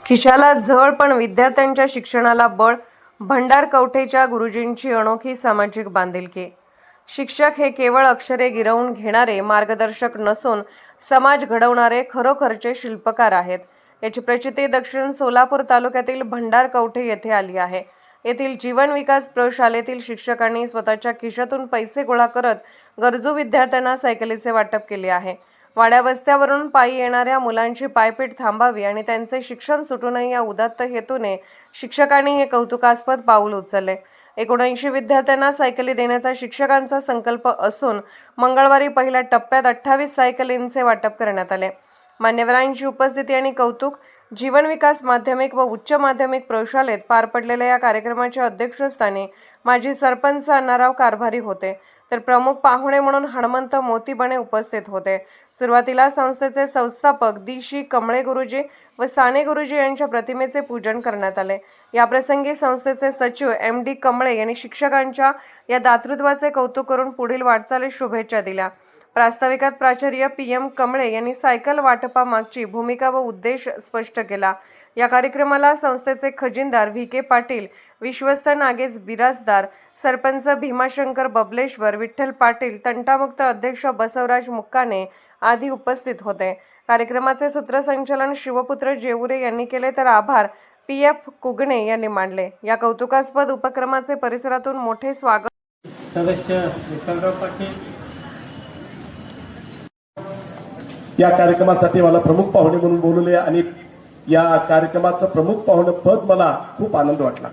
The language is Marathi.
खिशाला झळ पण विद्यार्थ्यांच्या शिक्षणाला बळ. भंडार कवठेच्या गुरुजींची अनोखी सामाजिक बांधिलकी. शिक्षक हे केवळ अक्षरे गिरवून घेणारे मार्गदर्शक नसून समाज घडवणारे खरोखरचे शिल्पकार आहेत. याची प्रचिती दक्षिण सोलापूर तालुक्यातील भंडार कवठे येथे आली आहे. येथील जीवन विकास प्रशालेतील शिक्षकांनी स्वतःच्या खिशातून पैसे गोळा करत गरजू विद्यार्थ्यांना सायकलीचे वाटप केले आहे. वाड्या वस्त्यावरून पायी येणाऱ्या मुलांची पायपीट थांबावी आणि त्यांचे शिक्षण सुटू नये या उदात्त हेतूने शिक्षकांनी हे कौतुकास्पद पाऊल उचलले. 79 विद्यार्थ्यांना सायकली देण्याचा शिक्षकांचा संकल्प असून मंगळवारी पहिल्या टप्प्यात 28 सायकलींचे वाटप करण्यात आले. मान्यवरांची उपस्थिती आणि कौतुक. जीवन विकास माध्यमिक व उच्च माध्यमिक प्रशालेत पार पडलेल्या या कार्यक्रमाच्या अध्यक्षस्थानी माजी सरपंच अण्णाराव कारभारी होते, तर प्रमुख पाहुणे म्हणून हनुमंत मोतीबणे उपस्थित होते. सुरुवातीला संस्थेचे संस्थापक दी. कमळे गुरुजी व साने गुरुजी यांच्या प्रतिमेचे पूजन करण्यात आले. याप्रसंगी संस्थेचे सचिव MD कमळे यांनी शिक्षकांच्या या दातृत्वाचे कौतुक करून पुढील वाटचालीस शुभेच्छा दिल्या. प्रास्ताविकात प्राचार्य PM कमळे यांनी सायकल वाटपामागची भूमिका व उद्देश स्पष्ट केला. या कार्यक्रमाला संस्थेचे खजिनदार VK पाटील, विश्वस्त नागेश बिराजदार, सरपंच भीमाशंकर बबलेश्वर, विठ्ठल पाटील, तंटामुक्त अध्यक्ष बसवराज मुक्काने आदी उपस्थित होते. कार्यक्रमाचे सूत्रसंचालन शिवपुत्र जेवुरे यांनी केले, तर आभार PF कुगणे यांनी मानले. या कौतुकास्पद उपक्रमाचे परिसरातून मोठे स्वागत. सदस्य विठ्ठलराव पाटील या कार्यक्रमासाठी मला प्रमुख पाहुणे म्हणून बोलवले आणि या कार्यक्रमाचं प्रमुख पाहुणे पद मला खूप आनंद वाटला.